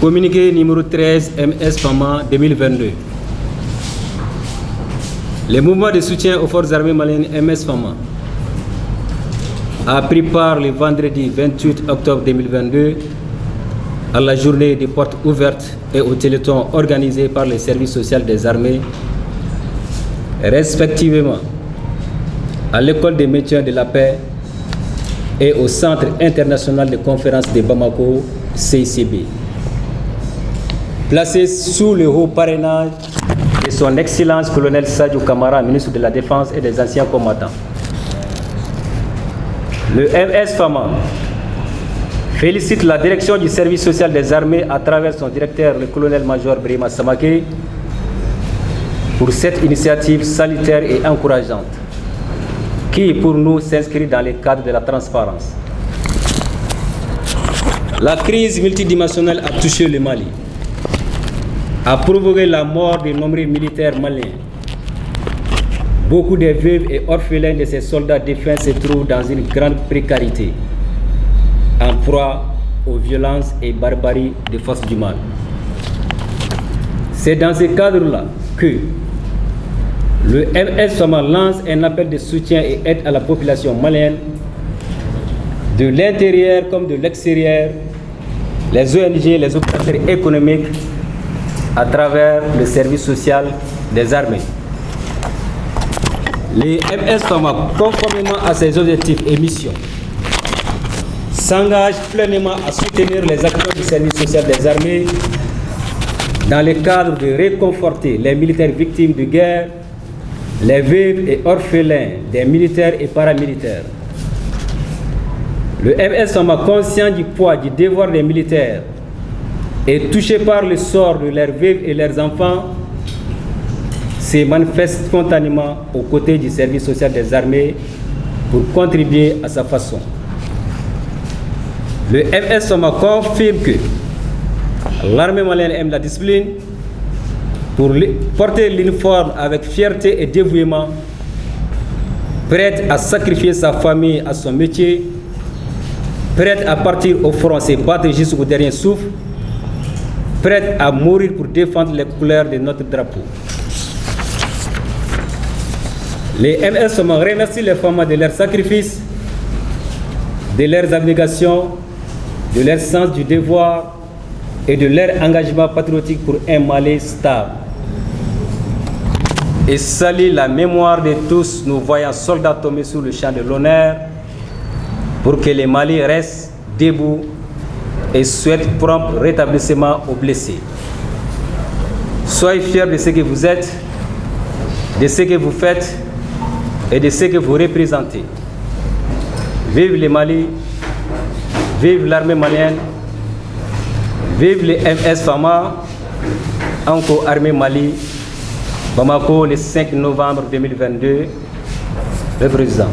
Communiqué numéro 13 MS FAMA 2022. Le mouvement de soutien aux forces armées maliennes MS FAMA a pris part le vendredi 28 octobre 2022 à la journée des portes ouvertes et au téléthon organisé par les services sociaux des armées, respectivement à l'école des métiers de la paix et au Centre international de conférences de Bamako, CICB. Placé sous le haut parrainage de son Excellence colonel Sadio Kamara, ministre de la Défense et des anciens combattants. Le MS FAMA félicite la direction du service social des armées à travers son directeur, le colonel-major Brima Samake, pour cette initiative salutaire et encourageante, qui pour nous s'inscrit dans le cadre de la transparence. La crise multidimensionnelle a touché le Mali, a provoqué la mort de nombreux militaires maliens. Beaucoup de veuves et orphelins de ces soldats défunts se trouvent dans une grande précarité, en proie aux violences et barbaries des forces du mal. C'est dans ce cadre-là que le MS FAMA lance un appel de soutien et aide à la population malienne, de l'intérieur comme de l'extérieur, les ONG, les opérateurs économiques, à travers le service social des armées. Les MS FAMA, conformément à ses objectifs et missions, s'engagent pleinement à soutenir les acteurs du service social des armées dans le cadre de réconforter les militaires victimes de guerre, les veuves et orphelins des militaires et paramilitaires. Le MS FAMA, conscient du poids du devoir des militaires et touché par le sort de leurs veuves et leurs enfants, se manifeste spontanément aux côtés du service social des armées pour contribuer à sa façon. Le MS FAMA confirme que l'armée malienne aime la discipline pour porter l'uniforme avec fierté et dévouement, prête à sacrifier sa famille à son métier, prête à partir au front et battre jusqu'au dernier souffle, prête à mourir pour défendre les couleurs de notre drapeau. Les MS FAMA remercient les femmes de leur sacrifice, de leurs abnégations, de leur sens du devoir et de leur engagement patriotique pour un Mali stable. Et salue la mémoire de tous nos voyants soldats tombés sur le champ de l'honneur pour que le Mali reste debout et souhaite prompt rétablissement aux blessés. Soyez fiers de ce que vous êtes, de ce que vous faites et de ce que vous représentez. Vive le Mali, vive l'armée malienne, vive le MS FAMA, encore armée Mali, Bamako le 5 novembre 2022, le président.